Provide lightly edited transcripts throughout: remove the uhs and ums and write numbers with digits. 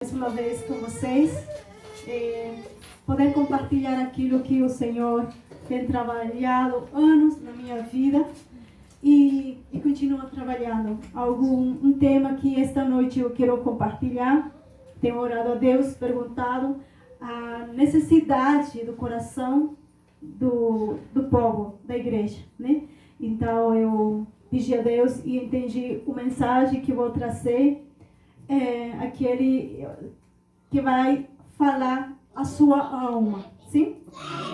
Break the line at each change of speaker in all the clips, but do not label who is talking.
Mais uma vez com vocês, poder compartilhar aquilo que o Senhor tem trabalhado anos na minha vida e continua trabalhando. Um tema que esta noite eu quero compartilhar. Tenho orado a Deus, perguntado a necessidade do coração do povo, da igreja, né? Então eu pedi a Deus e entendi o mensagem que vou trazer. Aquele que vai falar a sua alma, sim?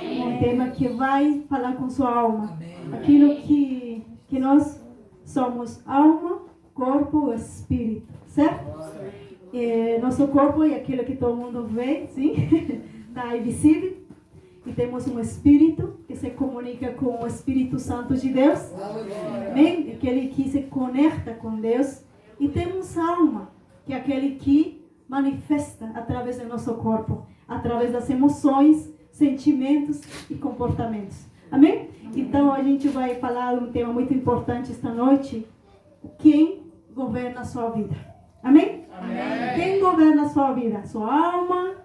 Um tema que vai falar com sua alma. Aquilo que nós somos alma, corpo e espírito, certo? Nosso corpo é aquilo que todo mundo vê, sim? Está invisível. E temos um espírito que se comunica com o Espírito Santo de Deus. Amém? Aquele que se conecta com Deus. E temos alma, que é aquele que manifesta através do nosso corpo, através das emoções, sentimentos e comportamentos. Amém? Então a gente vai falar um tema muito importante esta noite. Quem governa a sua vida? Amém? Amém. Quem governa a sua vida? Sua alma,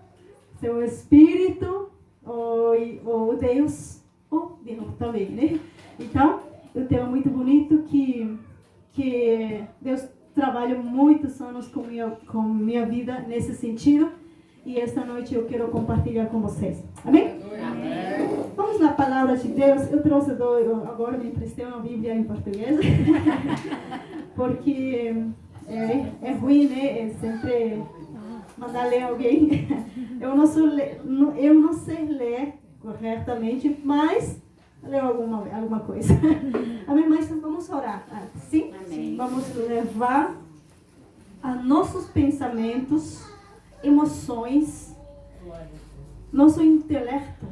seu espírito, ou Deus, ou Deus também, né? Então, é um tema muito bonito que Deus trabalho muitos anos com minha vida nesse sentido. E esta noite eu quero compartilhar com vocês. Amém? Amém. Vamos na palavra de Deus. Eu trouxe agora me emprestei uma Bíblia em português. Porque é ruim, né? É sempre mandar ler alguém. Eu não sei ler corretamente, mas leu alguma coisa. Amém? Mas vamos orar. Sim? Amém. Vamos levar a nossos pensamentos, emoções, nosso intelecto,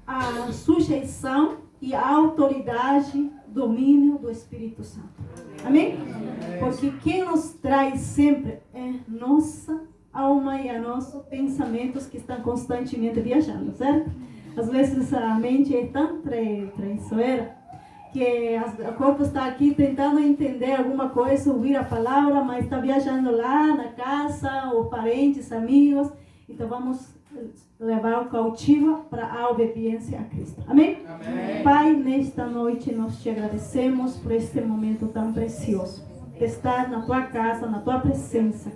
a sujeição e a autoridade, domínio do Espírito Santo. Amém? Porque quem nos traz sempre é nossa alma e a nossos pensamentos que estão constantemente viajando, certo? Às vezes a mente é tão traiçoeira que o corpo está aqui tentando entender alguma coisa, ouvir a palavra, mas está viajando lá na casa, ou parentes, amigos. Então vamos levar o cautivo para a obediência a Cristo. Amém? Amém? Pai, nesta noite nós te agradecemos por este momento tão precioso, de estar na tua casa, na tua presença.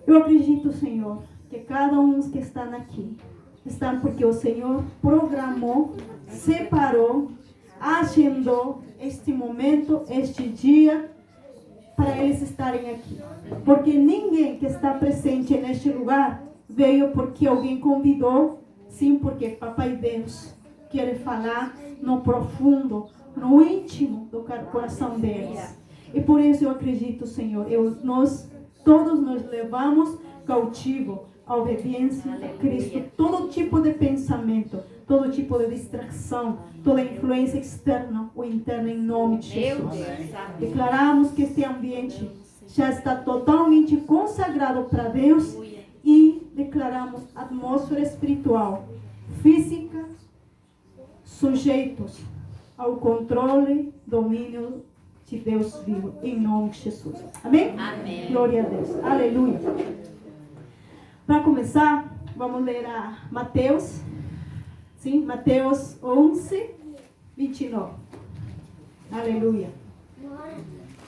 Eu acredito, Senhor, que cada um que está aqui está porque o Senhor programou, separou, agendou este momento, este dia, para eles estarem aqui. Porque ninguém que está presente neste lugar veio porque alguém convidou, sim, porque Papai Deus quer falar no profundo, no íntimo do coração deles. E por isso eu acredito, Senhor, todos nós levamos cautivo a obediência a Cristo, todo tipo de pensamento, todo tipo de distração, toda influência externa ou interna, em nome de Jesus. Declaramos que este ambiente já está totalmente consagrado para Deus e declaramos atmosfera espiritual, física, sujeitos ao controle, domínio de Deus vivo, em nome de Jesus. Amém? Amém. Glória a Deus. Aleluia. Para começar, vamos ler a Mateus, sim, Mateus 11, 29. Aleluia.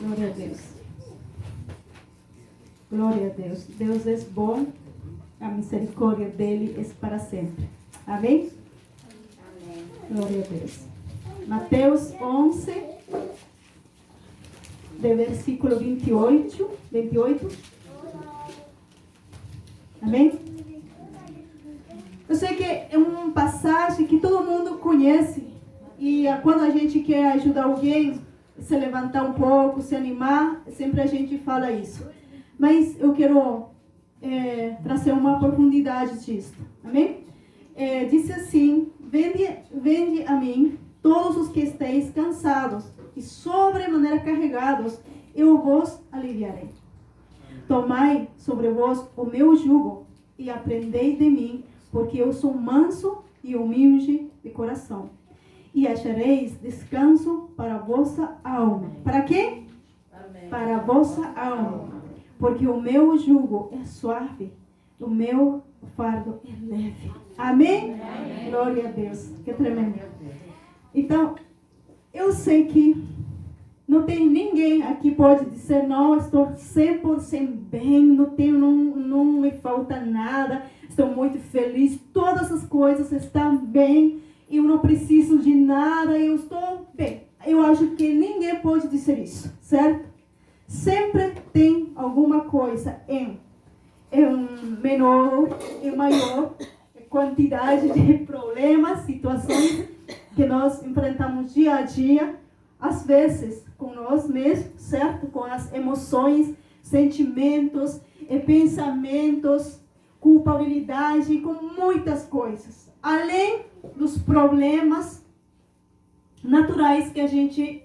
Glória a Deus. Glória a Deus. Deus é bom, a misericórdia dele é para sempre. Amém? Amém. Glória a Deus. Mateus 11, de versículo 28. Amém? Eu sei que é uma passagem que todo mundo conhece. E quando a gente quer ajudar alguém, se levantar um pouco, se animar, sempre a gente fala isso. Mas eu quero trazer uma profundidade disso. Amém? Diz assim: Vinde a mim, todos os que estéis cansados e sobremaneira carregados, eu vos aliviarei. Tomai sobre vós o meu jugo e aprendei de mim, porque eu sou manso e humilde de coração. E achareis descanso para a vossa alma. Para quê? Amém. Para a vossa alma. porque o meu jugo é suave, o meu fardo é leve. Amém? Amém. Glória a Deus. Que tremendo. Então, eu sei que não tem ninguém aqui que pode dizer, não, estou 100% bem, não me falta nada, estou muito feliz, todas as coisas estão bem, eu não preciso de nada, eu estou bem. Eu acho que ninguém pode dizer isso, certo? Sempre tem alguma coisa em menor e maior quantidade de problemas, situações que nós enfrentamos dia a dia, às vezes com nós mesmos, certo? Com as emoções, sentimentos e pensamentos, culpabilidade, com muitas coisas. Além dos problemas naturais que a gente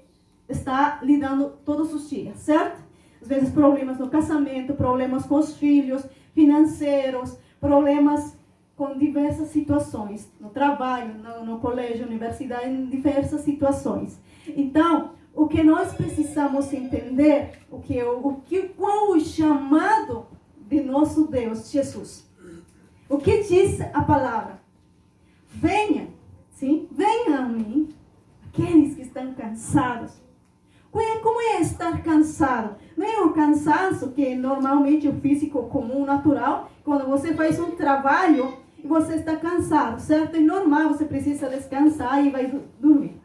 está lidando todos os dias, certo? Às vezes problemas no casamento, problemas com os filhos, financeiros, problemas com diversas situações, no trabalho, no colégio, universidade, em diversas situações. Então, o que nós precisamos entender, qual o chamado de nosso Deus, Jesus. O que diz a palavra? Venha, sim, venha a mim, aqueles que estão cansados. Como é estar cansado? Não é um cansaço que normalmente o físico comum, natural, quando você faz um trabalho e você está cansado, certo? É normal, você precisa descansar e vai dormir.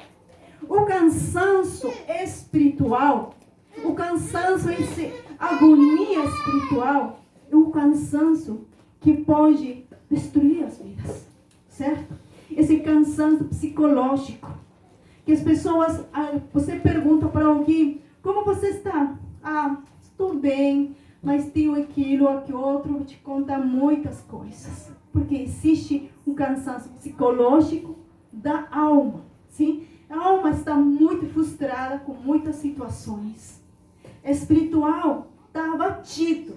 O cansaço espiritual, o cansaço, essa agonia espiritual, é um cansaço que pode destruir as vidas, certo? Esse cansaço psicológico, que as pessoas, você pergunta para alguém, como você está? Estou bem, mas tenho aquilo, outro, vou te contar muitas coisas. Porque existe um cansaço psicológico da alma, sim? A alma está muito frustrada com muitas situações. Espiritual está abatido.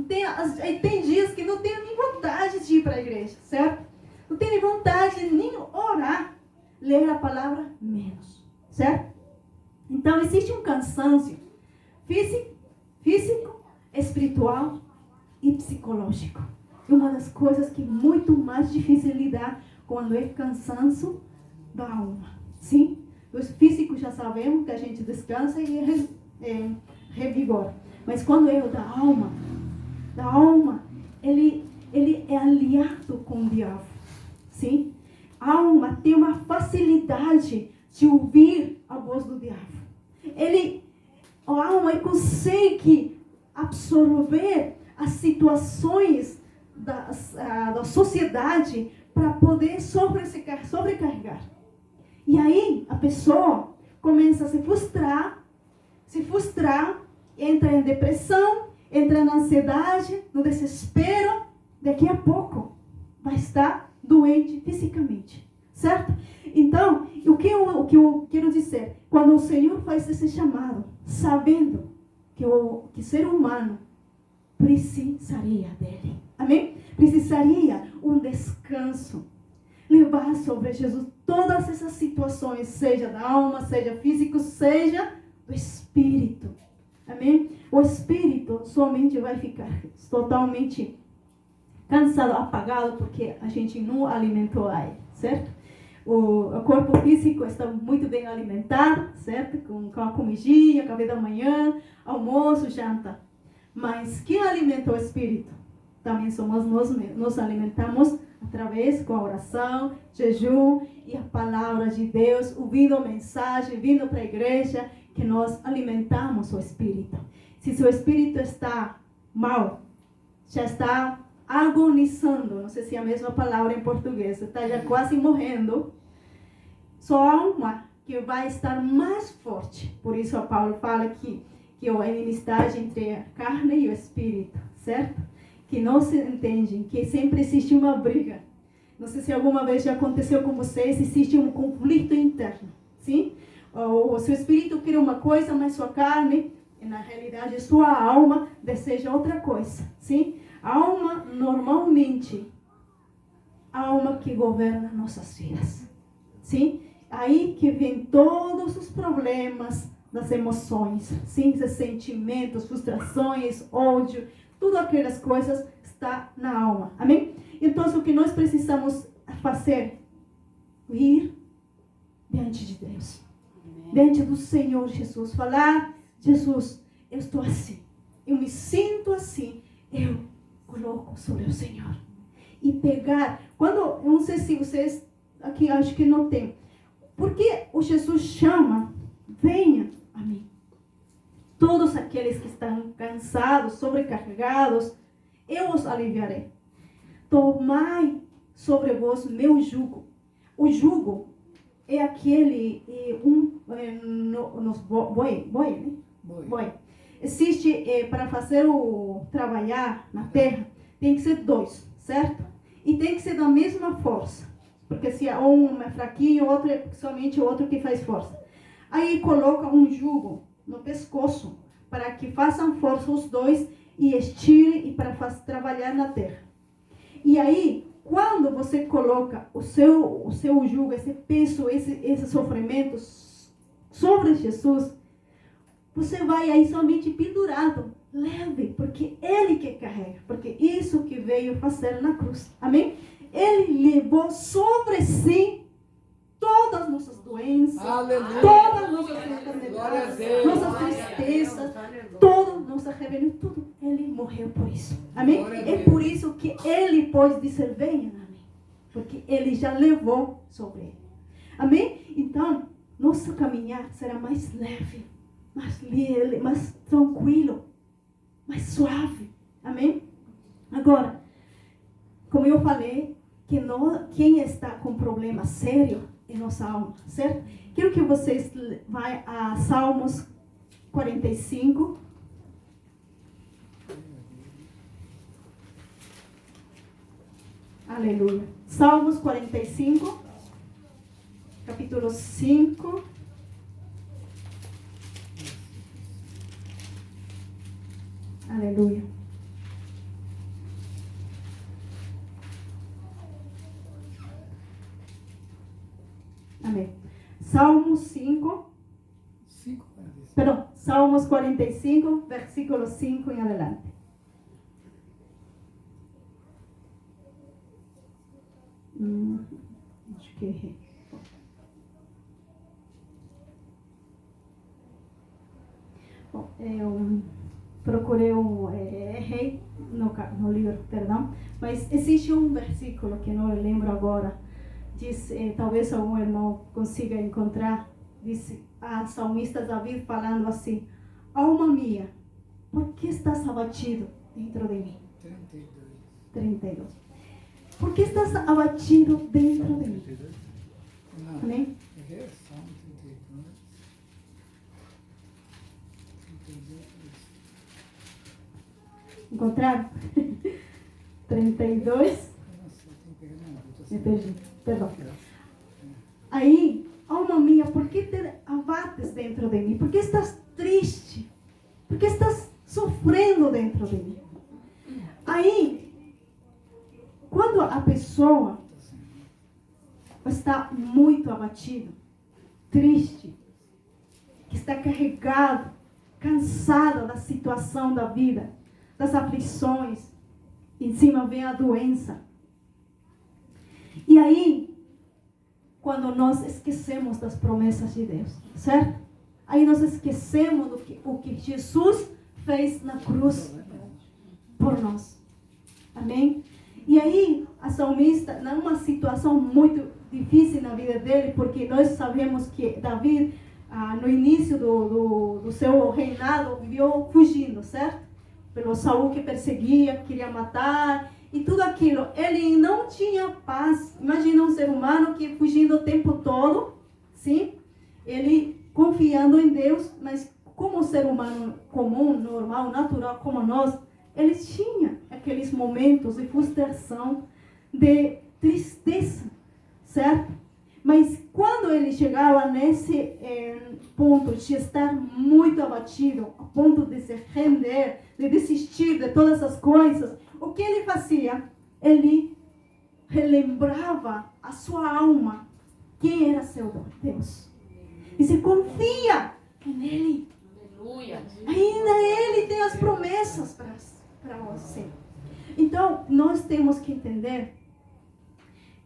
Tem dias que não tem nem vontade de ir para a igreja, certo? Não tem nem vontade de nem orar. Ler a palavra menos, certo? Então, existe um cansaço físico, espiritual e psicológico. E uma das coisas que é muito mais difícil lidar quando é cansaço da alma, sim? Os físicos já sabemos que a gente descansa e revigora. Mas quando é o da alma, ele é aliado com o diabo, sim? A alma tem uma facilidade de ouvir a voz do diabo. A alma consegue absorver as situações da sociedade para poder sobrecarregar. E aí a pessoa começa a se frustrar, entra em depressão, entra na ansiedade, no desespero. Daqui a pouco vai estar doente fisicamente, certo? Então, o que eu quero dizer? Quando o Senhor faz esse chamado, sabendo que ser humano precisaria dele, amém? Precisaria um descanso, levar sobre Jesus todas essas situações, seja da alma, seja físico, seja do espírito, amém? O espírito somente vai ficar totalmente cansado, apagado, porque a gente não alimentou a ele, certo? O corpo físico está muito bem alimentado, certo? Com a comidinha, café da manhã, almoço, janta. Mas quem alimenta o espírito? Também somos nós mesmos. Nos alimentamos através com a oração, jejum e a palavra de Deus, ouvindo a mensagem, vindo para a igreja, que nós alimentamos o espírito. Se seu espírito está mal, já está agonizando, não sei se é a mesma palavra em português, está já quase morrendo, sua alma que vai estar mais forte. Por isso a Paulo fala que a inimizade entre a carne e o espírito, certo? Que não se entendem, que sempre existe uma briga. Não sei se alguma vez já aconteceu com vocês, existe um conflito interno, sim? O seu espírito quer uma coisa, mas sua carne, na realidade, sua alma deseja outra coisa, sim? A alma, normalmente, a alma que governa nossas vidas. Sim? Aí que vem todos os problemas das emoções, sim, esses sentimentos, frustrações, ódio, tudo aquelas coisas está na alma. Amém? Então, o que nós precisamos fazer? Ir diante de Deus. Amém. Diante do Senhor Jesus. Falar, Jesus, eu estou assim. Eu me sinto assim. Eu coloco sobre o Senhor. E pegar, eu não sei se vocês, aqui acho que não tem. Porque o Jesus chama, venha a mim. Todos aqueles que estão cansados, sobrecarregados, eu os aliviarei. Tomai sobre vós meu jugo. O jugo é aquele, nos boi, né? Boi. Existe, para fazer trabalhar na terra, tem que ser 2, certo? E tem que ser da mesma força. Porque se um é fraquinho, o outro é somente o outro que faz força. Aí coloca um jugo no pescoço, para que façam força os dois e estirem e para trabalhar na terra. E aí, quando você coloca o seu jugo, esse peso, esse sofrimento sobre Jesus, você vai aí somente pendurado, leve, porque Ele que carrega, porque isso que veio fazer na cruz. Amém? Ele levou sobre si todas as nossas doenças, aleluia, todas as nossas enfermidades, nossas tristezas, toda nossa rebelião, tudo. Ele morreu por isso. Amém? É por isso que Ele pode dizer, venha a mim. Porque Ele já levou sobre Ele. Amém? Então, nosso caminhar será mais leve, mais tranquilo, mais suave. Amém? Agora, como eu falei, quem está com problema sério em nossa alma, certo? Quero que vocês vão a Salmos 45. Aleluia. Salmos 45, capítulo 5. Aleluia. Amém. Salmos 5. Salmos 45, versículo 5 em adelante. Acho que errei. Bom, eu procurei errei no livro, perdão, mas existe um versículo que não lembro agora. Diz, talvez algum irmão consiga encontrar, diz a salmista Davi falando assim: alma minha, por que estás abatido dentro de mim? 32. Por que estás abatido dentro de mim? Amém? Encontraram? 32. Me perdi. Perdão. Aí, alma minha, por que te abates dentro de mim? Por que estás triste? Por que estás sofrendo dentro de mim? Aí, quando a pessoa está muito abatida, triste, que está carregado, cansada da situação da vida, das aflições, em cima vem a doença. E aí, quando nós esquecemos das promessas de Deus, certo? Aí nós esquecemos o que Jesus fez na cruz por nós. Amém? E aí, a salmista, numa situação muito difícil na vida dele, porque nós sabemos que Davi, no início do seu reinado, viveu fugindo, certo? Pelo Saul que perseguia, queria matar, e tudo aquilo. Ele não tinha paz. Imagina um ser humano que fugindo o tempo todo, sim? Ele confiando em Deus, mas como um ser humano comum, normal, natural como nós, ele tinha aqueles momentos de frustração, de tristeza, certo? Mas quando ele chegava nesse ponto de estar muito abatido, a ponto de se render, de desistir de todas as coisas, o que ele fazia? Ele relembrava a sua alma quem era seu Deus. E se confia É nele.
Aleluia.
Ainda Ele tem as promessas para você. Então, nós temos que entender,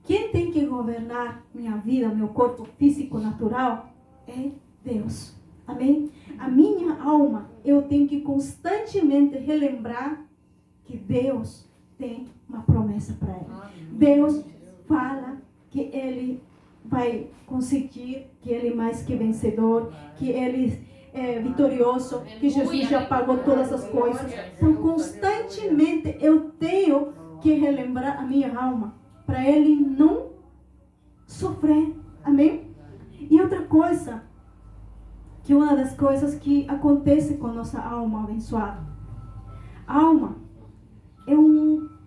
quem tem que governar minha vida, meu corpo físico natural, é Deus. Amém? A minha alma, eu tenho que constantemente relembrar que Deus tem uma promessa para ela. Deus fala que Ele vai conseguir, que Ele é mais que vencedor, que Ele é vitorioso, que Jesus já pagou todas as coisas. Então, constantemente eu tenho que relembrar a minha alma para Ele não sofrer. Amém? E outra coisa, que uma das coisas que acontece com nossa alma abençoada. A alma é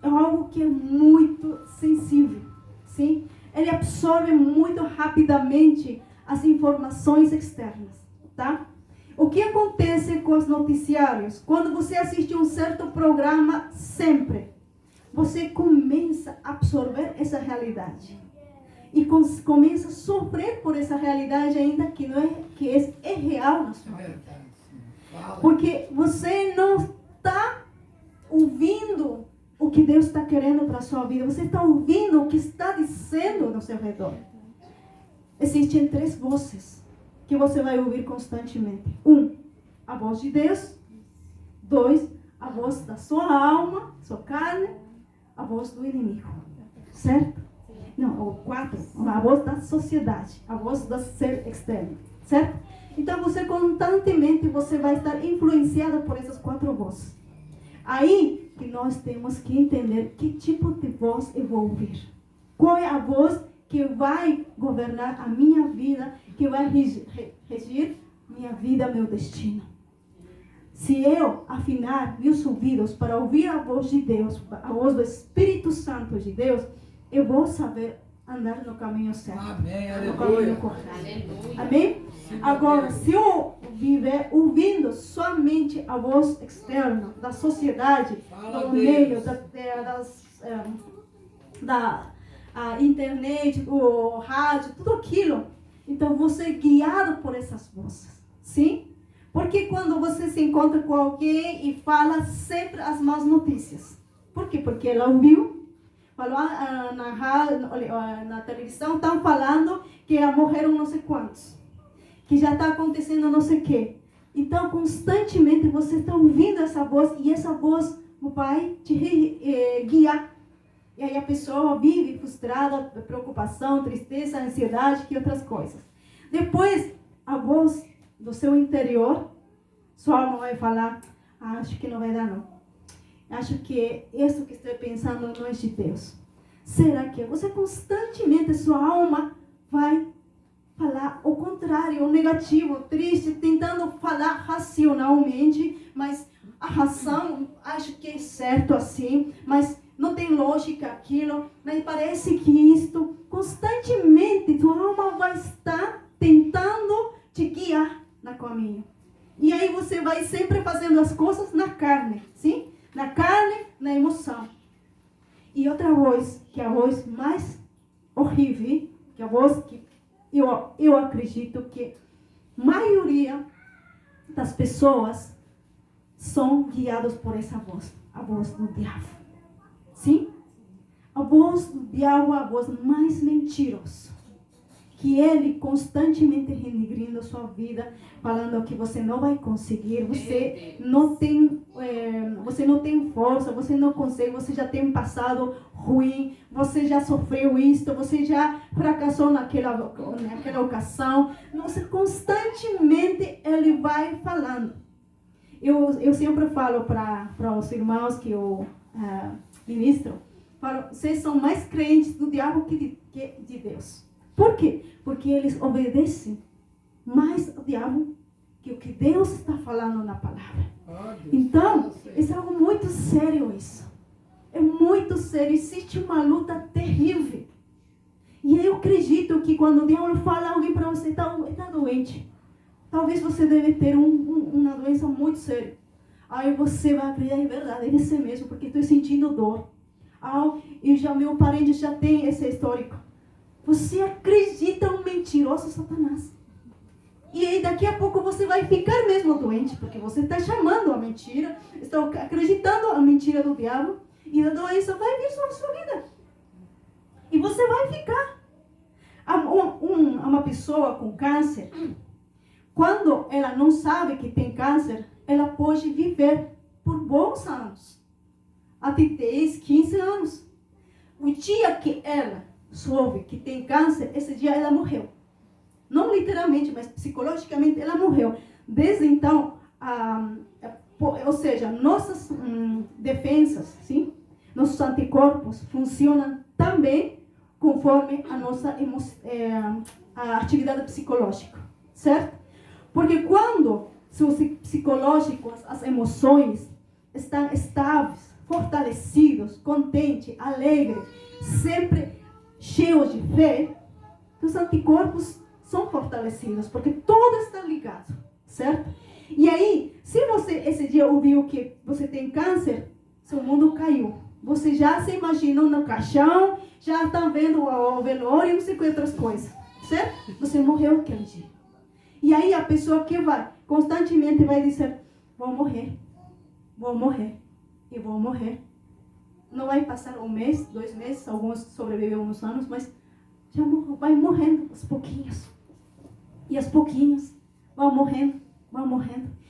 algo que é muito sensível, sim? Ele absorve muito rapidamente as informações externas, tá? O que acontece com os noticiários? Quando você assiste um certo programa, sempre, você começa a absorver essa realidade. E começa a sofrer por essa realidade ainda que não é real na sua vida. Porque você não está ouvindo o que Deus está querendo para a sua vida. Você está ouvindo o que está dizendo no seu redor. Existem 3 vozes que você vai ouvir constantemente. 1, a voz de Deus. 2, a voz da sua alma, sua carne. A voz do inimigo. Certo? Não, 4, a voz da sociedade. A voz do ser externo. Certo? Então, você constantemente você vai estar influenciado por essas 4 vozes. Aí que nós temos que entender que tipo de voz eu vou ouvir. Qual é a voz que vai governar a minha vida, que vai regir minha vida, meu destino. Se eu afinar meus ouvidos para ouvir a voz de Deus, a voz do Espírito Santo de Deus, eu vou saber andar no caminho certo. Amém, no caminho correto. Aleluia. Amém? Agora, se eu viver ouvindo somente a voz externa da sociedade, do meio, da internet, o rádio, tudo aquilo, então você é guiado por essas vozes. Sim? Porque quando você se encontra com alguém e fala sempre as más notícias. Por quê? Porque ela ouviu, falou na rádio, na televisão, estão falando que morreram não sei quantos. Que já está acontecendo não sei o quê. Então, constantemente você está ouvindo essa voz e essa voz vai te guiar. E aí a pessoa vive frustrada, preocupação, tristeza, ansiedade e outras coisas. Depois, a voz do seu interior, sua alma vai falar, acho que não vai dar não. Acho que isso que estou pensando não é de Deus. Será que você constantemente, sua alma vai falar o contrário, o negativo, o triste, tentando falar racionalmente, mas a razão, acho que é certo assim, mas não tem lógica aquilo, mas parece que isto, constantemente, tua alma vai estar tentando te guiar no caminho. E aí você vai sempre fazendo as coisas na carne, sim? Na carne, na emoção. E outra voz, que é a voz mais horrível, que é a voz que eu acredito que a maioria das pessoas são guiadas por essa voz, a voz do diabo. Sim? A voz do diabo é a voz mais mentirosa. Que ele constantemente renegrindo a sua vida, falando que você não vai conseguir, você não tem força, você não consegue, você já tem um passado ruim, você já sofreu isto, você já fracassou naquela ocasião. Você constantemente ele vai falando. Eu sempre falo para os irmãos que eu ministro, falo, vocês são mais crentes do diabo que de Deus. Por quê? Porque eles obedecem mais ao diabo que o que Deus está falando na palavra. Então, isso é algo muito sério isso. É muito sério. Existe uma luta terrível. E eu acredito que quando o diabo fala alguém para você, está doente. Talvez você deve ter uma doença muito séria. Aí você vai acreditar, é verdade, deve ser mesmo, porque estou sentindo dor. E já meu parente já tem esse histórico. Você acredita um mentiroso Satanás. E aí daqui a pouco você vai ficar mesmo doente, porque você está chamando a mentira, está acreditando a mentira do diabo, e a doença vai vir sobre a sua vida. E você vai ficar. Uma pessoa com câncer, quando ela não sabe que tem câncer, ela pode viver por bons anos. Até 10, 15 anos. O dia que ela soube que tem câncer, esse dia ela morreu. Não literalmente, mas psicologicamente ela morreu. Desde então, ou seja, nossas defesas, sim? Nossos anticorpos funcionam também conforme a nossa a atividade psicológica, certo? Porque quando seus psicológicos, as emoções estão estáveis, fortalecidos, contentes, alegres, sempre cheios de fé, os anticorpos são fortalecidos, porque tudo está ligado, certo? E aí, se você esse dia ouviu que você tem câncer, seu mundo caiu. Você já se imagina no caixão, já está vendo o velório e não sei que outras coisas, certo? Você morreu aquele dia. E aí a pessoa que vai, constantemente vai dizer, vou morrer e vou morrer. Não vai passar 1 mês, 2 meses, alguns sobrevivem uns anos, mas já vai morrendo aos pouquinhos. E aos pouquinhos vão morrendo.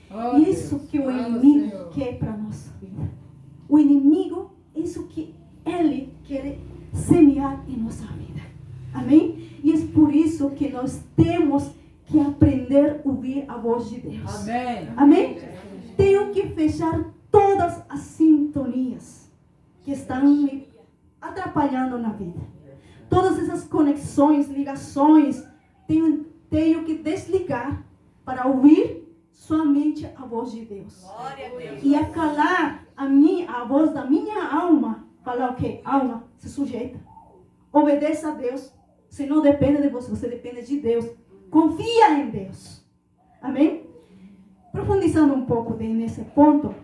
Oh,
Isso que o inimigo quer para a nossa vida. O inimigo, isso que ele quer semear em nossa vida. Amém? E é por isso que nós temos que aprender a ouvir a voz de Deus.
Amém.
Amém? Tenho que fechar todas as sintonias que estão me atrapalhando na vida. Todas essas conexões, ligações, tenho que desligar para ouvir somente a voz de Deus.
Glória a Deus.
E acalar a voz da minha alma. Falar o quê? Alma, se sujeita. Obedeça a Deus. Você não depende de você, você depende de Deus. Confia em Deus. Amém? Profundizando um pouco nesse ponto,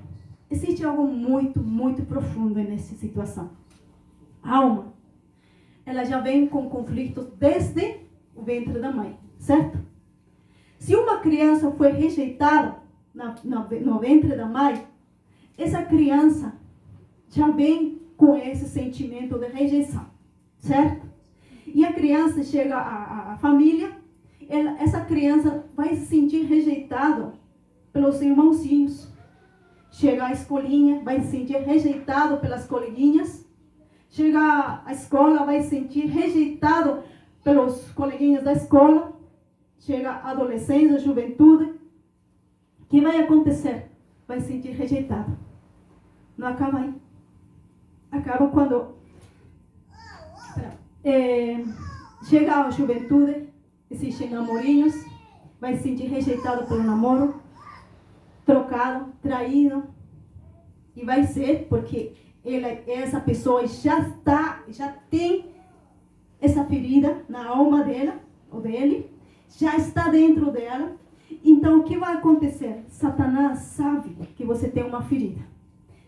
existe algo muito, muito profundo nessa situação. A alma, ela já vem com conflitos desde o ventre da mãe, certo? Se uma criança foi rejeitada no ventre da mãe, essa criança já vem com esse sentimento de rejeição, certo? E a criança chega à família, essa criança vai se sentir rejeitada pelos irmãozinhos. Chega à escolinha, vai se sentir rejeitado pelas coleguinhas. Chega à escola, vai se sentir rejeitado pelos coleguinhas da escola. Chega à adolescência, à juventude. O que vai acontecer? Vai se sentir rejeitado. Não acaba aí. Acaba quando chega à juventude, existem namorinhos, vai se sentir rejeitado pelo namoro, trocado, traído, e vai ser porque essa pessoa já tem essa ferida na alma dela, ou dele, já está dentro dela. Então o que vai acontecer? Satanás sabe que você tem uma ferida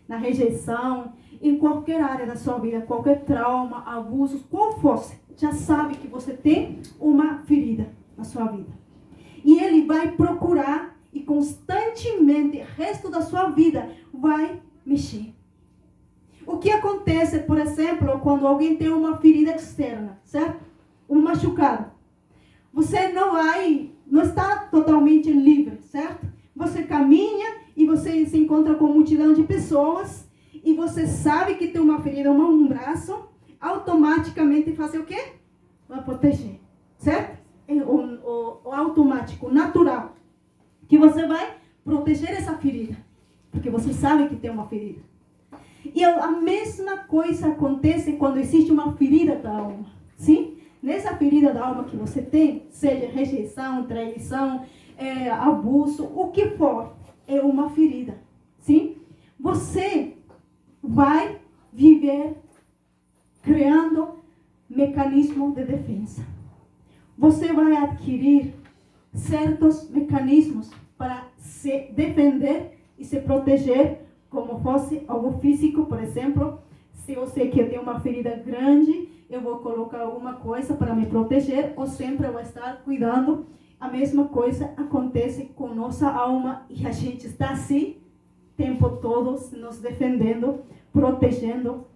na rejeição, em qualquer área da sua vida, qualquer trauma, abuso, qual fosse, já sabe que você tem uma ferida na sua vida. E ele vai procurar e constantemente, o resto da sua vida, vai mexer. O que acontece, por exemplo, quando alguém tem uma ferida externa, certo? Um machucado. Você não está totalmente livre, certo? Você caminha e você se encontra com uma multidão de pessoas e você sabe que tem uma ferida, um braço, automaticamente fazer o quê? Vai proteger, certo? O automático, natural. Que você vai proteger essa ferida, porque você sabe que tem uma ferida. E a mesma coisa acontece quando existe uma ferida da alma, sim? Nessa ferida da alma que você tem, seja rejeição, traição, abuso, o que for, é uma ferida, sim? Você vai viver criando mecanismos de defesa. Você vai adquirir certos mecanismos para se defender e se proteger, como fosse algo físico, por exemplo. Se eu sei que eu tenho uma ferida grande, eu vou colocar alguma coisa para me proteger, ou sempre eu vou estar cuidando a mesma coisa acontece com nossa alma e a gente está assim, o tempo todo, nos defendendo, protegendo.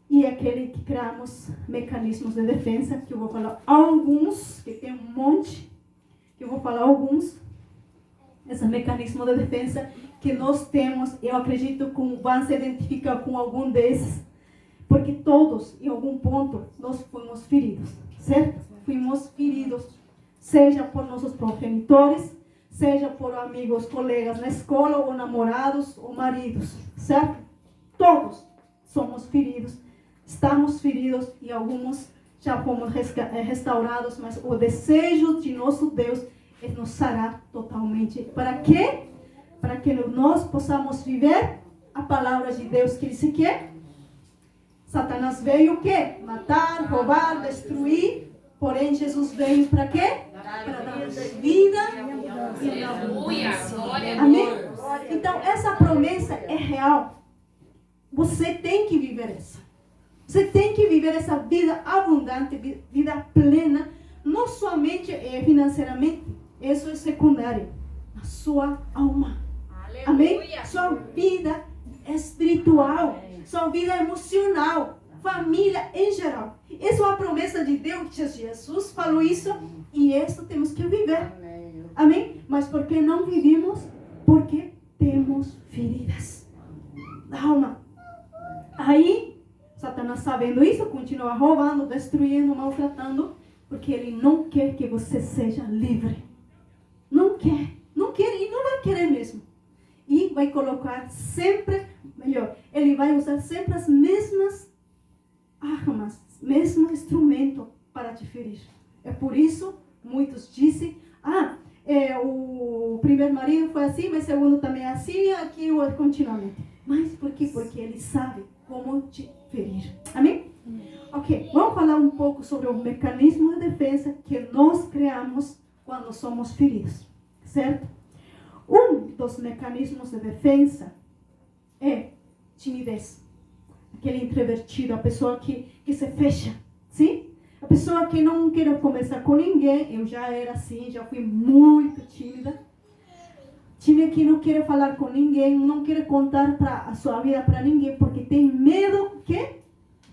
E aquele que criamos mecanismos de defesa, que eu vou falar alguns, que tem um monte, que eu vou falar alguns, esse mecanismo de defesa que nós temos, eu acredito que vão se identificar com algum desses, porque todos, em algum ponto, nós fomos feridos, certo? Fomos feridos, seja por nossos progenitores, seja por amigos, colegas na escola, ou namorados, ou maridos, certo? Todos somos feridos, estamos feridos e alguns já fomos restaurados, mas o desejo de nosso Deus é nos sarar totalmente. Para quê? Para que nós possamos viver a palavra de Deus, que disse que Satanás veio o quê? Matar, roubar, destruir. Porém, Jesus veio para quê? Para dar vida e abundância. Amém? Então, essa promessa é real. Você tem que viver essa. Você tem que viver essa vida abundante, vida plena, não somente financeiramente, isso é secundário, na sua alma. Aleluia. Amém? Sua vida espiritual, sua vida emocional, família em geral. Essa é uma promessa de Deus, Jesus falou isso, e isso temos que viver. Amém? Mas por que não vivimos? Porque temos feridas da alma. Aí, Satanás, sabendo isso, continua roubando, destruindo, maltratando, porque ele não quer que você seja livre. Não quer e não vai querer mesmo. E vai colocar sempre, melhor, ele vai usar sempre as mesmas armas, mesmo instrumento para te ferir. É por isso, muitos dizem, o primeiro marido foi assim, mas o segundo também é assim, e aqui continuamente. Mas por quê? Porque ele sabe como te ferir. Amém? Ok, vamos falar um pouco sobre o mecanismo de defesa que nós criamos quando somos feridos, certo? Um dos mecanismos de defesa é timidez. Aquele introvertido, a pessoa que se fecha, sim? A pessoa que não quer conversar com ninguém. Eu já era assim, já fui muito tímida. Tímida que não quer falar com ninguém, não quer contar a sua vida para ninguém, porque tem medo de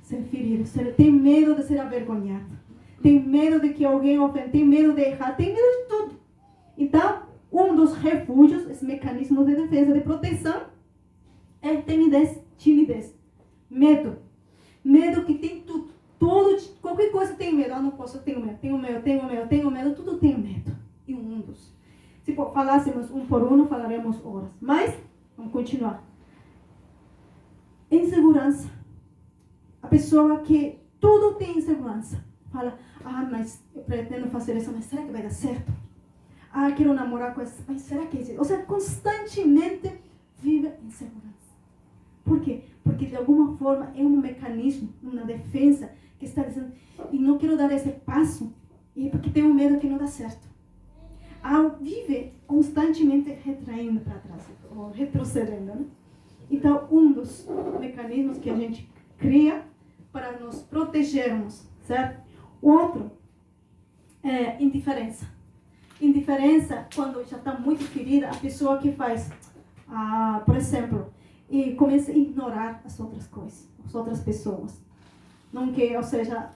ser ferido, tem medo de ser avergonhado, tem medo de que alguém ofenda, tem medo de errar, tem medo de tudo. Então, um dos refúgios, esse mecanismo de defesa, de proteção, é timidez, medo. Medo que tem tudo. Qualquer coisa tem medo. Não posso, tenho medo, tudo tem medo. E um dos. Se falássemos um por um, falaremos horas. Mas, vamos continuar. Insegurança. A pessoa que tudo tem insegurança. Fala, mas eu pretendo fazer isso, mas será que vai dar certo? Quero namorar com essa, mas será que é isso? Ou seja, constantemente vive insegurança. Por quê? Porque de alguma forma é um mecanismo, uma defesa que está dizendo, e não quero dar esse passo, e porque tenho medo que não dá certo. Vive constantemente retraindo para trás, ou retrocedendo, né? Então, um dos mecanismos que a gente cria para nos protegermos, certo? O outro é indiferença. Indiferença, quando já está muito ferida, a pessoa que faz, por exemplo, e começa a ignorar as outras coisas, as outras pessoas. Não quer, ou seja,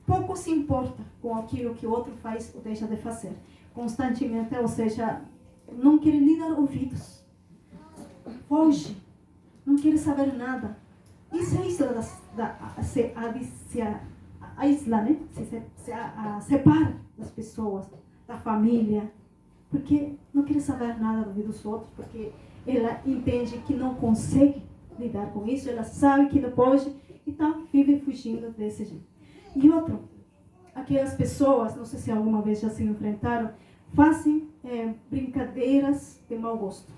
pouco se importa com aquilo que o outro faz ou deixa de fazer. Constantemente, ou seja, não quer nem dar ouvidos. Foge, não quer saber nada. Isso é isso se aísla, né? Se separa das pessoas, da família, porque não quer saber nada da vida dos outros, porque ela entende que não consegue lidar com isso, ela sabe que não pode, então vive fugindo desse jeito. E outro, aquelas pessoas, não sei se alguma vez já se enfrentaram, fazem brincadeiras de mau gosto.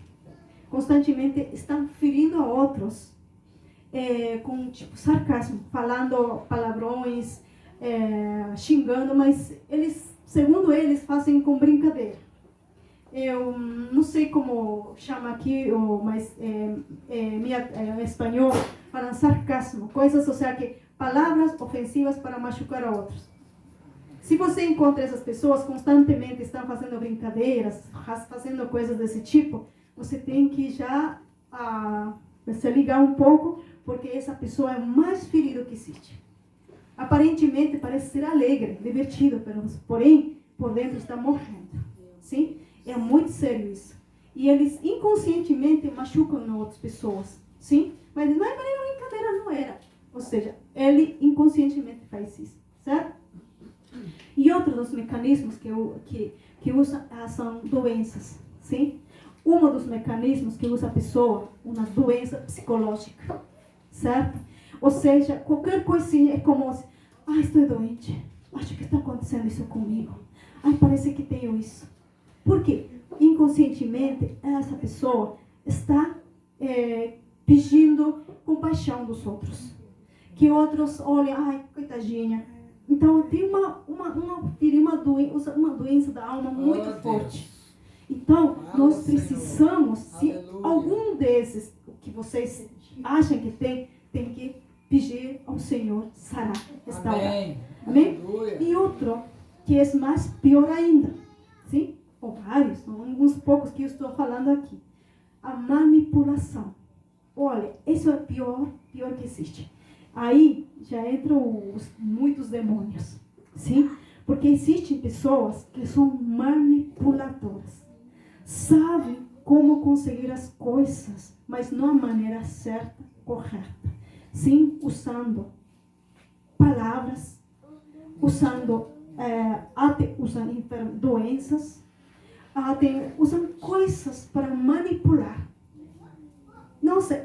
Constantemente estão ferindo a outros com tipo sarcasmo, falando palavrões, xingando, mas eles, segundo eles, fazem com brincadeira. Eu não sei como chama aqui, mas em espanhol falam sarcasmo, coisas, ou seja, que palavras ofensivas para machucar a outros. Se você encontra essas pessoas constantemente estão fazendo brincadeiras, fazendo coisas desse tipo, você tem que já se ligar um pouco, porque essa pessoa é o mais ferido que existe. Aparentemente parece ser alegre, divertido, porém por dentro está morrendo. Sim? É muito sério isso. E eles inconscientemente machucam outras pessoas. Sim? Mas não é brincadeira, não era. Ou seja, ele inconscientemente faz isso. Certo? E outro dos mecanismos que usa são doenças. Sim? Um dos mecanismos que usa a pessoa, uma doença psicológica. Certo? Ou seja, qualquer coisinha é como assim, estou doente. Acho que está acontecendo isso comigo. Parece que tenho isso. Por quê? Inconscientemente, essa pessoa está pedindo compaixão dos outros. Que outros olhem, coitadinha. Então, tem uma doença da alma muito forte. Então, nós precisamos, se algum desses que vocês acham que tem que pedir ao Senhor sarar, restaurar. Amém? E outro, que é mais pior ainda. Sim? Ou vários, são alguns poucos que eu estou falando aqui. A manipulação. Olha, isso é pior que existe. Aí já entram muitos demônios. Sim? Porque existem pessoas que são manipuladoras. Sabem como conseguir as coisas, mas não a maneira certa, correta. Sim, usando palavras, usando doenças, usam coisas para manipular. Nossa,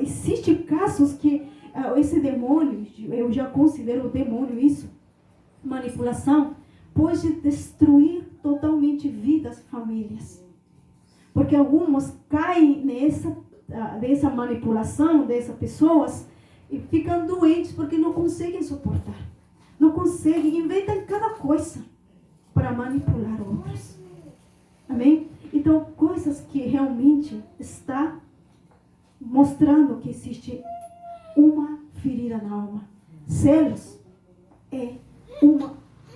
existem casos que esse demônio, eu já considero o demônio isso, manipulação, pode destruir totalmente vidas, famílias. Porque alguns caem dessa manipulação dessas pessoas e ficam doentes porque não conseguem suportar. Não conseguem, inventam cada coisa para manipular outros. Amém? Então, coisas que realmente está mostrando que existe uma ferida na alma. Celos é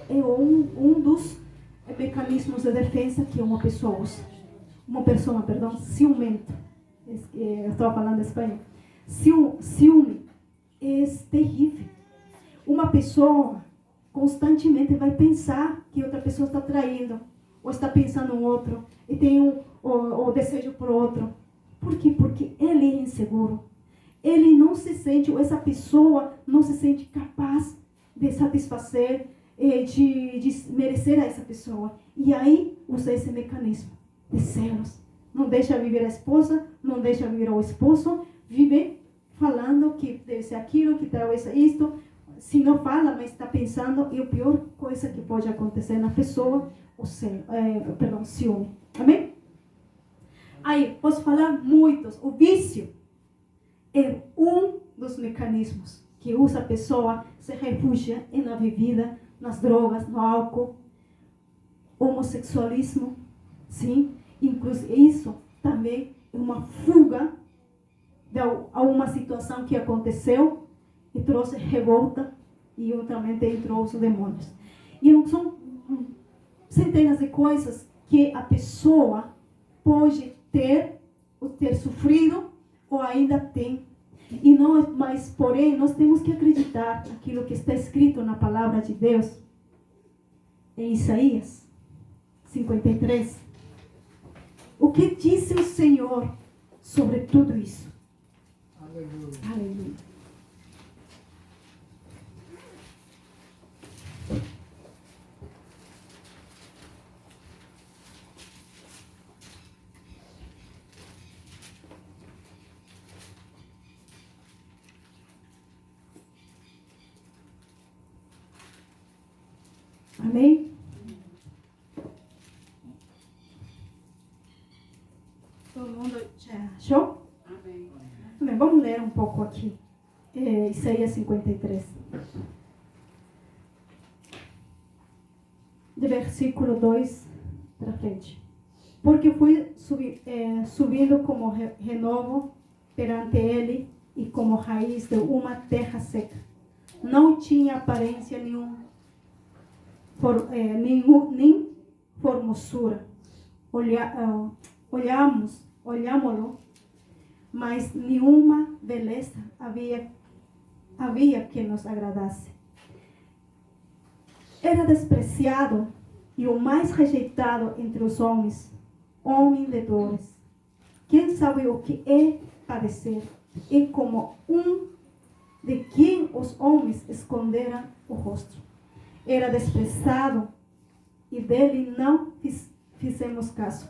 um dos mecanismos de defesa que uma pessoa usa. Uma pessoa, ciumento. Eu estou falando espanhol. Ciúme é terrível. Uma pessoa constantemente vai pensar que outra pessoa está traindo, ou está pensando em outro, e tem o desejo por outro. Por quê? Porque ele é inseguro. Ele não se sente, ou essa pessoa não se sente capaz de satisfazer, de merecer a essa pessoa. E aí usa esse mecanismo de celos. Não deixa viver a esposa, não deixa viver o esposo, vive falando que deve ser aquilo, que talvez é isto. Se não fala, mas está pensando, e a pior coisa que pode acontecer na pessoa, ciúme. Amém? Aí, posso falar muitos. O vício é um dos mecanismos que usa a pessoa se refugia na bebida, nas drogas, no álcool, homossexualismo, sim? Inclusive, isso também é uma fuga a uma situação que aconteceu e trouxe revolta e também trouxe os demônios. E são centenas de coisas que a pessoa pode ter sofrido ou ainda tem. Mas, porém, nós temos que acreditar naquilo que está escrito na palavra de Deus em Isaías 53. O que disse o Senhor sobre tudo isso? Aleluia. Aleluia. Amém? Todo mundo já achou? Amém. Amém. Vamos ler um pouco aqui. Isaías 53. De versículo 2 para frente. Porque fui subindo como renovo perante ele e como raiz de uma terra seca. Não tinha aparência nenhuma. nem formosura. Olhámo-lo, mas nenhuma beleza havia que nos agradasse. Era desprezado e o mais rejeitado entre os homens, homem de dores. Quem sabe o que é padecer? E como de quem os homens esconderam o rosto. Era desprezado e dele não fizemos caso.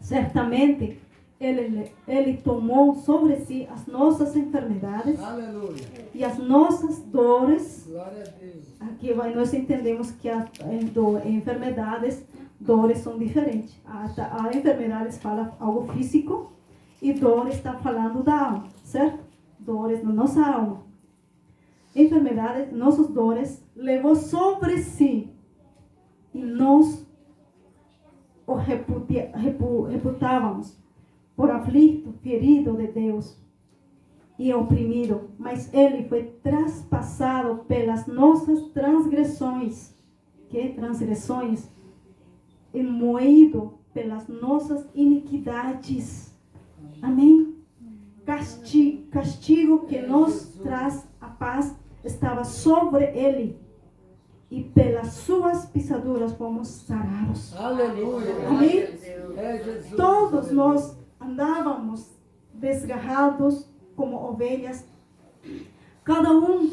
Certamente, ele tomou sobre si as nossas enfermidades. Aleluia. E as nossas dores. Glória a Deus. Aqui nós entendemos que as enfermidades, dores são diferentes. A enfermidade fala algo físico e dor está falando da alma, certo? Dores na nossa alma. Enfermidades, nossas dores, levou sobre si e nós o reputávamos por aflito, ferido de Deus e oprimido, mas ele foi traspassado pelas nossas transgressões. Que transgressões? E moído pelas nossas iniquidades. Amém? Castigo que nos traz a paz estava sobre ele, e pelas suas pisaduras fomos sarados. Aleluia. Amém? Todos nós andávamos desgarrados como ovelhas. Cada um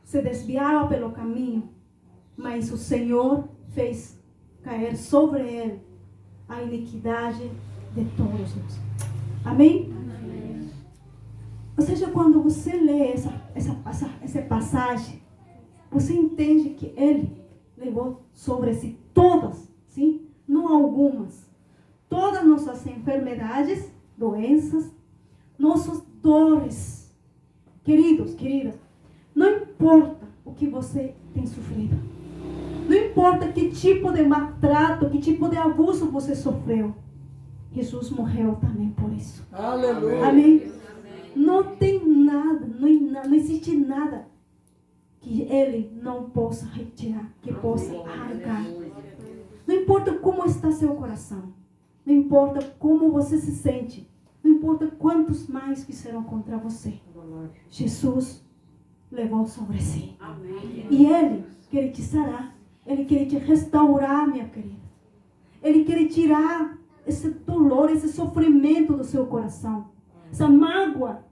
se desviava pelo caminho, mas o Senhor fez cair sobre ele a iniquidade de todos nós. Amém? Amém. Ou seja, quando você lê essa passagem, você entende que ele levou sobre si todas, sim? Não algumas. Todas nossas enfermidades, doenças, nossas dores. Queridos, queridas, não importa o que você tem sofrido. Não importa que tipo de maltrato, que tipo de abuso você sofreu. Jesus morreu também por isso. Aleluia. Amém? Não tem nada, não existe nada que ele não possa retirar, que possa arrancar. Não importa como está seu coração. Não importa como você se sente. Não importa quantos mais fizeram contra você. Jesus levou sobre si. E ele quer te sarar. Ele quer te restaurar, minha querida. Ele quer tirar esse dolor, esse sofrimento do seu coração. Essa mágoa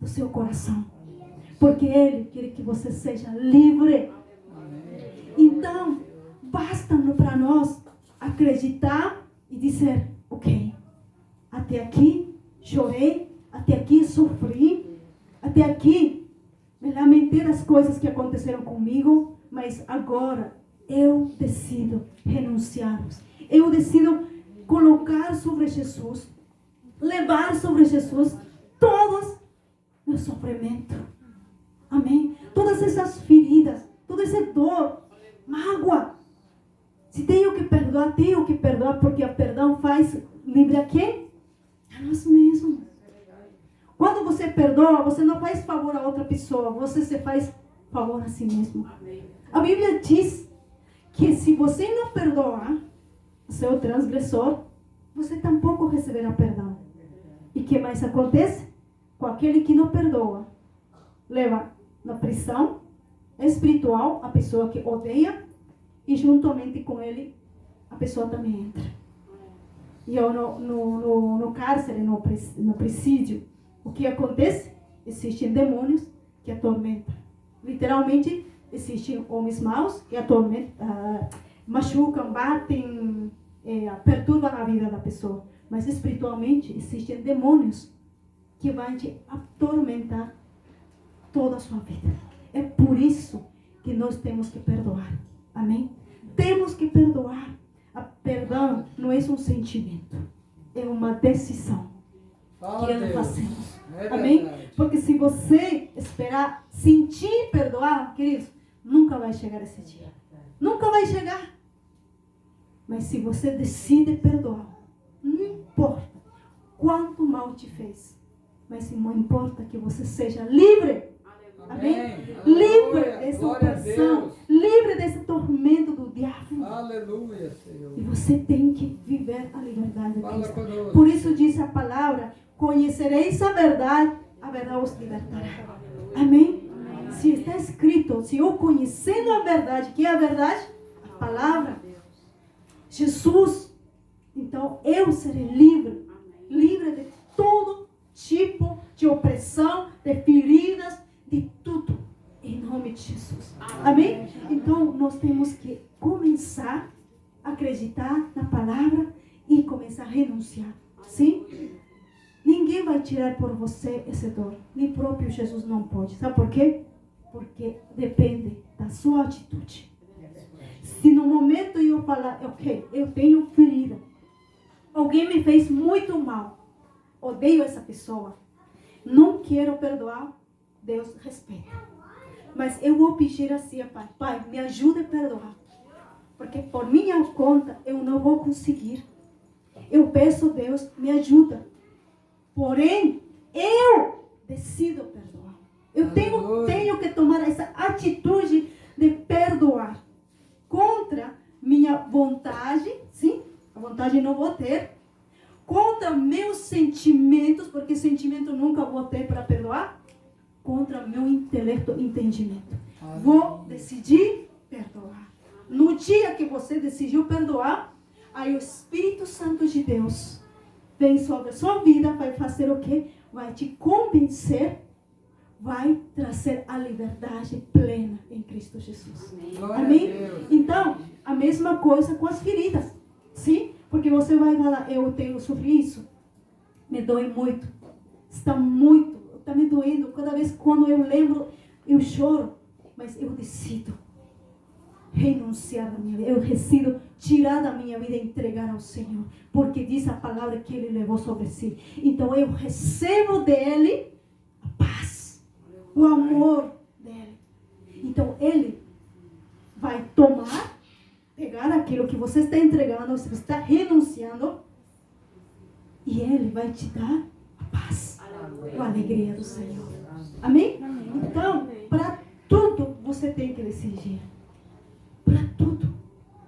do seu coração. Porque ele quer que você seja livre. Então, basta para nós acreditar e dizer, ok, até aqui chorei, até aqui sofri, até aqui me lamentei das coisas que aconteceram comigo, mas agora eu decido renunciar. Eu decido colocar sobre Jesus, levar sobre Jesus todos meu sofrimento. Amém? Todas essas feridas, toda essa dor, mágoa. Se tenho que perdoar, porque o perdão faz livre a quem? A nós mesmos. Quando você perdoa, você não faz favor a outra pessoa, você se faz favor a si mesmo. A Bíblia diz que se você não perdoar o seu transgressor, você tampouco receberá perdão. E o que mais acontece? Com aquele que não perdoa, leva na prisão espiritual a pessoa que odeia, e juntamente com ele a pessoa também entra. E no cárcere, no presídio, o que acontece? Existem demônios que atormentam. Literalmente, existem homens maus que atormentam, machucam, batem, perturbam a vida da pessoa. Mas espiritualmente existem demônios que vão te atormentar toda a sua vida. É por isso que nós temos que perdoar. Amém? Temos que perdoar. Perdão não é um sentimento, é uma decisão que nós fazemos. Amém? Porque se você esperar sentir perdoar, queridos, nunca vai chegar esse dia. Nunca vai chegar. Mas se você decide perdoar, não importa quanto mal te fez, mas não importa que você seja livre. Amém? Livre dessa opressão, livre desse tormento do
Aleluia, Senhor.
E você tem que viver a liberdade de
Fala
Cristo.
conosco.
Por isso diz a palavra, conhecereis a verdade os libertará. Amém? Se está escrito, se eu conhecendo a verdade, que é a verdade? A palavra. Jesus. Então eu serei livre. Livre de todo tipo de opressão, de feridas, de tudo. Em nome de Jesus. Amém? Então nós temos que começar a acreditar na palavra e começar a renunciar. Sim? Ninguém vai tirar por você essa dor. Nem próprio Jesus não pode. Sabe por quê? Porque depende da sua atitude. Se no momento eu falar, ok, eu tenho ferida, alguém me fez muito mal, odeio essa pessoa, não quero perdoar, Deus respeita. Mas eu vou pedir assim, Pai, me ajude a perdoar. Porque por minha conta eu não vou conseguir. Eu peço a Deus, me ajuda. Porém, eu decido perdoar. Eu tenho que tomar essa atitude de perdoar. Contra minha vontade, sim, a vontade não vou ter. Contra meus sentimentos, porque sentimento nunca vou ter para perdoar. Contra meu intelecto e entendimento. Vou decidir perdoar. No dia que você decidiu perdoar, aí o Espírito Santo de Deus vem sobre a sua vida, vai fazer o quê? Vai te convencer, vai trazer a liberdade plena em Cristo Jesus. Amém? Então, a mesma coisa com as feridas. Sim? Porque você vai falar, eu tenho sofrido isso, me dói muito, está me doendo, cada vez quando eu lembro, eu choro, mas eu decido renunciar da minha vida, eu decido tirar da minha vida e entregar ao Senhor, porque diz a palavra que Ele levou sobre si. Então eu recebo dEle a paz, o amor dEle. Então Ele vai pegar aquilo que você está entregando, você está renunciando, e Ele vai te dar a paz, a alegria do Senhor. Amém? Então, para tudo você tem que decidir. Para tudo.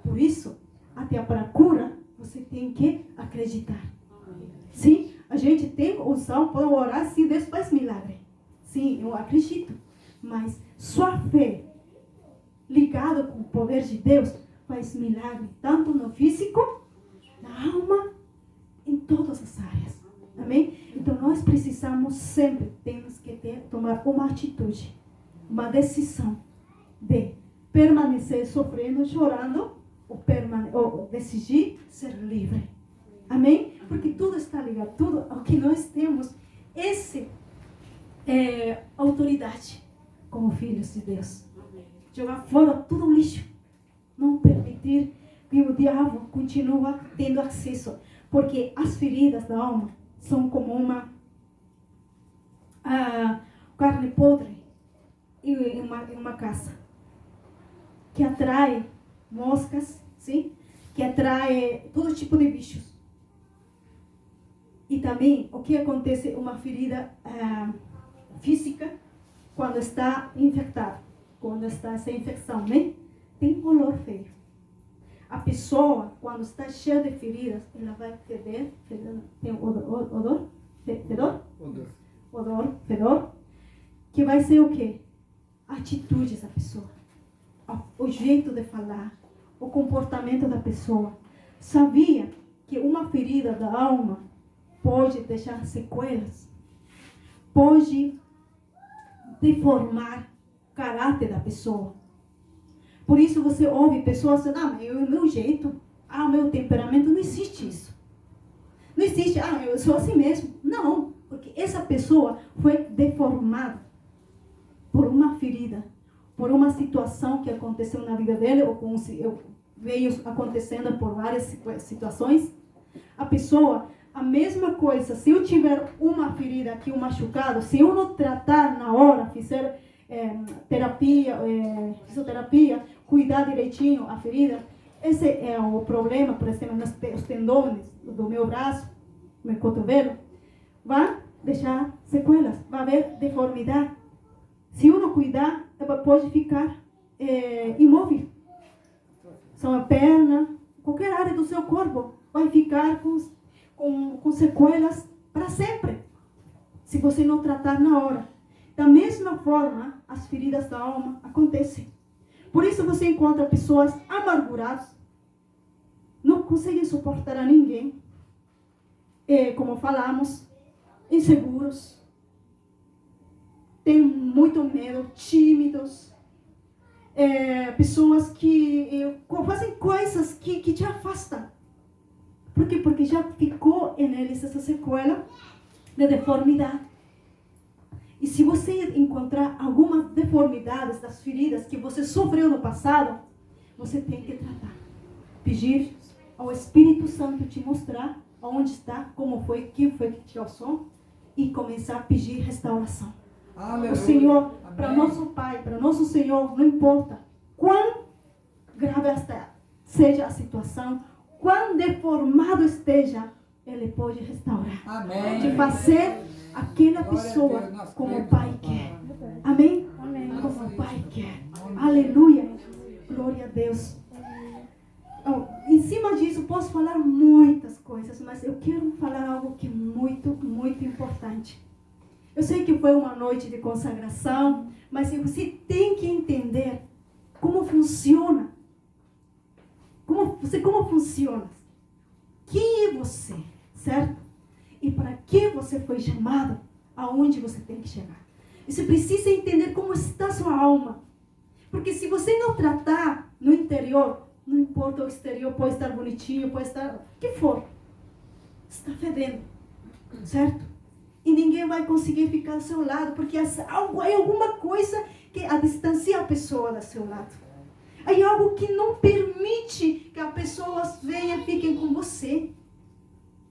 Por isso, até para a cura, você tem que acreditar. Sim, a gente tem unção para orar, sim, Deus faz milagre. Sim, eu acredito. Mas sua fé, ligada com o poder de Deus, faz milagre, tanto no físico, na alma, em todas as áreas. Amém? Então, nós precisamos sempre, temos que tomar uma atitude, uma decisão de permanecer sofrendo, chorando, ou decidir ser livre. Amém? Porque tudo está ligado, tudo o que nós temos, essa autoridade como filhos de Deus. Jogar fora todo o lixo. Não permitir que o diabo continue tendo acesso. Porque as feridas da alma são como uma carne podre em uma casa. Que atrai moscas, sim? Que atrai todo tipo de bichos. E também, o que acontece, uma ferida física, quando está infectada, quando está essa infecção, né? Tem olor feio. A pessoa, quando está cheia de feridas, ela vai feder, tem fedor, que vai ser o quê? Atitudes da pessoa. O jeito de falar, o comportamento da pessoa. Sabia que uma ferida da alma pode deixar sequelas? Pode deformar o caráter da pessoa. Por isso você ouve pessoas dizendo, mas o meu jeito, o meu temperamento, não existe isso. Não existe, eu sou assim mesmo. Não, porque essa pessoa foi deformada por uma ferida, por uma situação que aconteceu na vida dele, ou veio acontecendo por várias situações. A pessoa, a mesma coisa, se eu tiver uma ferida aqui, um machucado, se eu não tratar na hora, fizer fisioterapia, cuidar direitinho a ferida, esse é o problema, por exemplo, os tendões do meu braço, meu cotovelo, vai deixar sequelas, vai haver deformidade. Se eu não cuidar, pode ficar imóvel. sua perna, qualquer área do seu corpo vai ficar com sequelas para sempre, se você não tratar na hora. Da mesma forma, as feridas da alma acontecem. Por isso você encontra pessoas amarguradas, não conseguem suportar a ninguém, como falamos, inseguros, têm muito medo, tímidos, pessoas que fazem coisas que te afastam. Por quê? Porque já ficou em eles essa sequela de deformidade. E se você encontrar algumas deformidades das feridas que você sofreu no passado, você tem que tratar. Pedir ao Espírito Santo te mostrar onde está, como foi, quem foi que te causou, e começar a pedir restauração. Aleluia. O Senhor, para nosso Pai, para nosso Senhor, não importa quão grave seja a situação, quão deformado esteja, Ele pode restaurar.
Amém.
De fazer aquela pessoa como o Pai quer. Amém?
Amém.
Como o Pai quer. Aleluia. Glória a Deus. Em cima disso, posso falar muitas coisas, mas eu quero falar algo que é muito, muito importante. Eu sei que foi uma noite de consagração, mas você tem que entender como funciona. Como funciona. Quem é você, certo? E para que você foi chamado, aonde você tem que chegar. Você precisa entender como está a sua alma. Porque se você não tratar no interior, não importa o exterior, pode estar bonitinho, pode estar o que for, está fedendo, certo? E ninguém vai conseguir ficar ao seu lado, porque é alguma coisa que distancia a pessoa do seu lado. É algo que não permite que as pessoas venham e fiquem com você.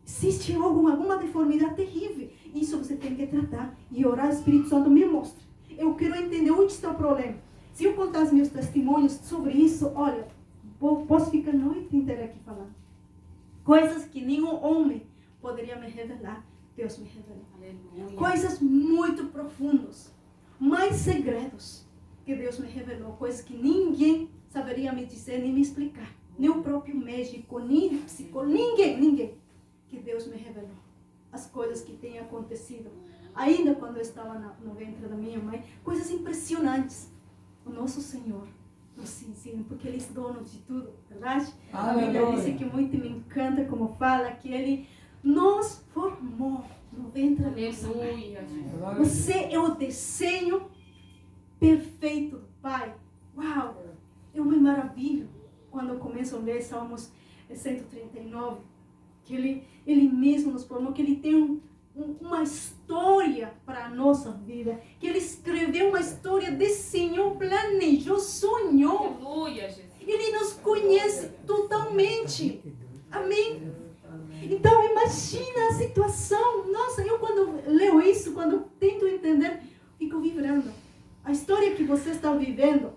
Existe alguma deformidade terrível. Isso você tem que tratar e orar. O Espírito Santo me mostra. Eu quero entender onde está o problema. Se eu contar os meus testemunhos sobre isso, olha, posso ficar a noite inteira aqui falando. Coisas que nenhum homem poderia me revelar. Deus me revelou. Aleluia. Coisas muito profundas. Mais segredos que Deus me revelou. Coisas que ninguém saberia me dizer nem me explicar. Nem o próprio médico, nem psicólogo, ninguém. Que Deus me revelou. As coisas que têm acontecido. Ainda quando eu estava no ventre da minha mãe. Coisas impressionantes. O nosso Senhor nos ensina, porque Ele é dono de tudo, verdade? A Bíblia diz que muito me encanta como fala, que Ele nos formou no ventre da nossa mãe. Você é o desenho perfeito do Pai. Uau! Eu me maravilho quando eu começo a ler Salmos 139, que Ele mesmo nos formou, que Ele tem uma história para a nossa vida, que Ele escreveu uma história, desenhou, planejou, sonhou.
Aleluia, Jesus.
Ele nos conhece totalmente. Amém? Então imagina a situação. Nossa, eu quando leio isso, quando tento entender, fico vibrando. A história que você está vivendo,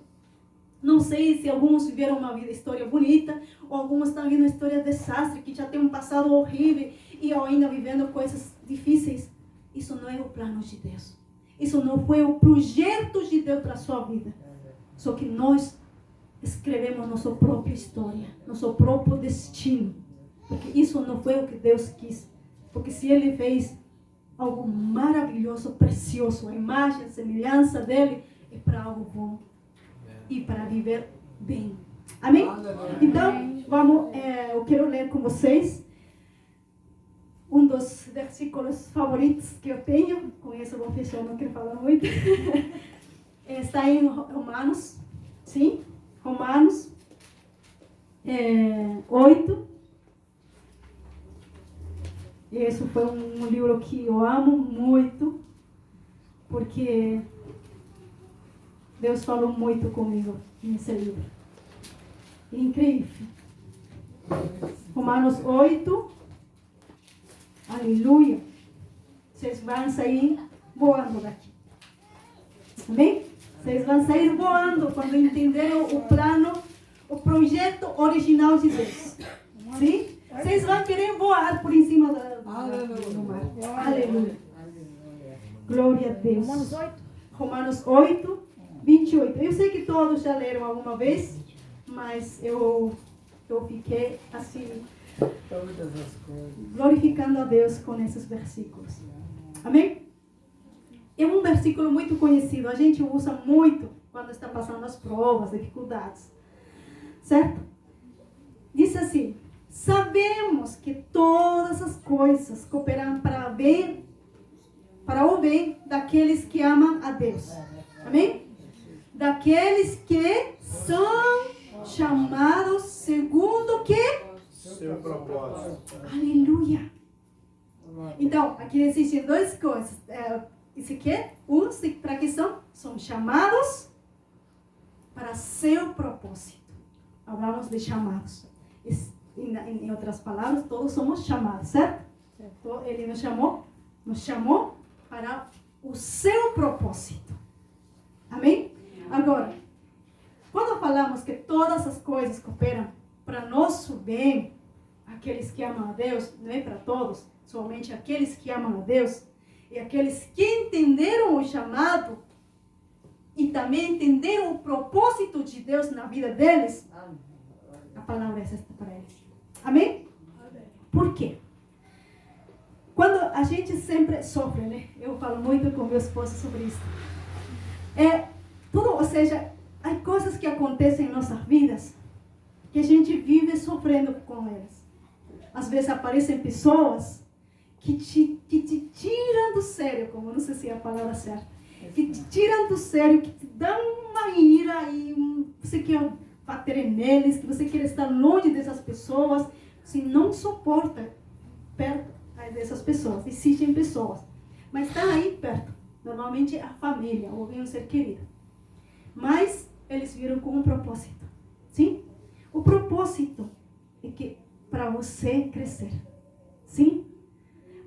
não sei se alguns viveram uma história bonita, ou alguns estão vivendo uma história de desastre, que já tem um passado horrível, e ainda vivendo coisas difíceis. Isso não é o plano de Deus. Isso não foi o projeto de Deus para a sua vida. Só que nós escrevemos nossa própria história, nosso próprio destino. Porque isso não foi o que Deus quis. Porque se Ele fez algo maravilhoso, precioso, a imagem, a semelhança dEle, é para algo bom. E para viver bem. Amém? Então, eu quero ler com vocês um dos versículos favoritos que eu tenho. Com isso eu vou fechar, não quero falar muito. Está em Romanos, sim? Romanos 8. Esse foi um livro que eu amo muito, porque Deus falou muito comigo nesse livro. Incrível. Romanos 8. Aleluia. Vocês vão sair voando daqui. Amém? Vocês vão sair voando quando entenderam o plano, o projeto original de Deus. Sim? Vocês vão querer voar por em cima do mar. Aleluia. Glória a Deus.
Romanos 8.
Romanos 8, 28. Eu sei que todos já leram alguma vez, mas eu fiquei assim, glorificando a Deus com esses versículos. Amém? É um versículo muito conhecido, a gente usa muito quando está passando as provas, dificuldades. Certo? Diz assim: sabemos que todas as coisas cooperam para o bem daqueles que amam a Deus. Amém? Daqueles que são chamados segundo o que?
Seu propósito.
Aleluia. Então, aqui existem duas coisas. Isso aqui, para que são chamados para seu propósito. Falamos de chamados. Em outras palavras, todos somos chamados, certo? Ele nos chamou para o seu propósito. Amém? Agora, quando falamos que todas as coisas cooperam para nosso bem, aqueles que amam a Deus, não é para todos, somente aqueles que amam a Deus, e aqueles que entenderam o chamado e também entenderam o propósito de Deus na vida deles, a palavra é esta para eles. Amém? Por quê? Quando a gente sempre sofre, né? Eu falo muito com meu esposo sobre isso. Ou seja, há coisas que acontecem em nossas vidas que a gente vive sofrendo com elas. Às vezes aparecem pessoas que te tiram do sério, como não sei se é a palavra certa, que te tiram do sério, que te dão uma ira e você quer bater neles, que você quer estar longe dessas pessoas, você não suporta perto dessas pessoas. Existem pessoas, mas estão aí perto. Normalmente a família ou alguém um ser querido. Mas eles viram com um propósito. Sim? O propósito é que para você crescer. Sim?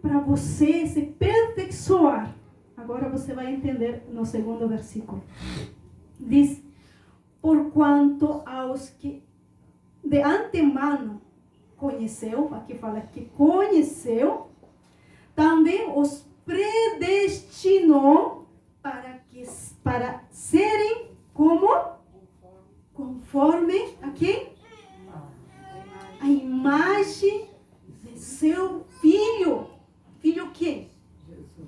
Para você se aperfeiçoar. Agora você vai entender no segundo versículo. Diz: porquanto aos que de antemano conheceu, aqui fala que conheceu, também os predestinou para serem como? Conforme a quem? A imagem de seu filho. Filho quem?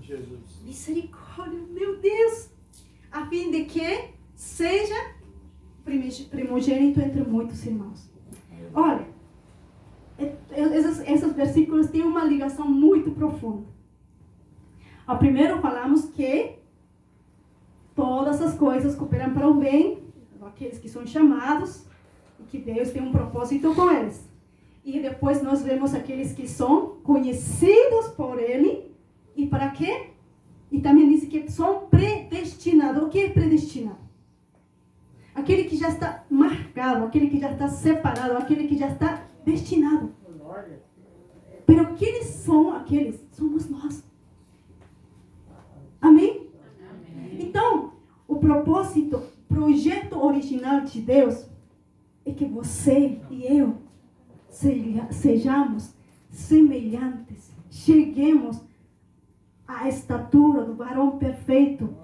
Jesus.
Misericórdia, meu Deus. A fim de que seja primogênito entre muitos irmãos. Olha, esses versículos têm uma ligação muito profunda. Ao primeiro falamos que todas as coisas cooperam para o bem daqueles que são chamados e que Deus tem um propósito com eles. E depois nós vemos aqueles que são conhecidos por Ele e para quê? E também diz que são predestinados. O que é predestinado? Aquele que já está marcado, aquele que já está separado, aquele que já está destinado. Pero quem são aqueles? Somos nós. Amém? Então, o propósito, projeto original de Deus é que você e eu sejamos semelhantes, cheguemos à estatura do varão perfeito,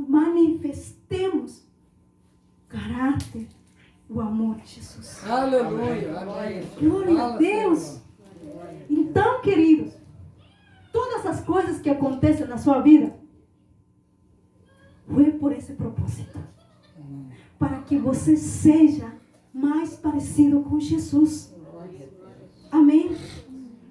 manifestemos caráter, o amor de Jesus.
Aleluia. Amém.
Glória a Deus. Então, queridos, todas as coisas que acontecem na sua vida foi por esse propósito. Para que você seja mais parecido com Jesus. Amém?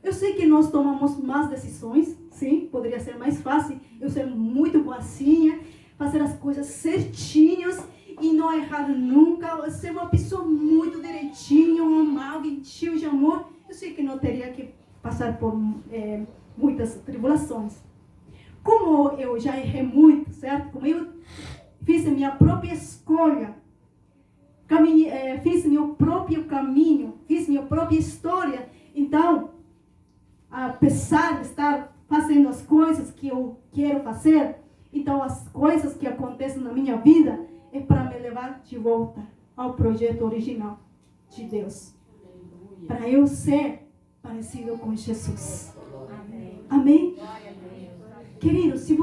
Eu sei que nós tomamos más decisões. Sim, poderia ser mais fácil eu ser muito boazinha, fazer as coisas certinhas e não errar nunca, ser uma pessoa muito direitinha, amar, gentil de amor. Eu sei que não teria que passar por muitas tribulações. Como eu já errei muito, certo? Como eu fiz a minha própria escolha, fiz meu próprio caminho, fiz minha própria história, então, apesar de estar fazendo as coisas que eu quero fazer, então as coisas que acontecem na minha vida é para me levar de volta ao projeto original de Deus. Para eu ser parecido com Jesus. Amém? Amém? Queridos, se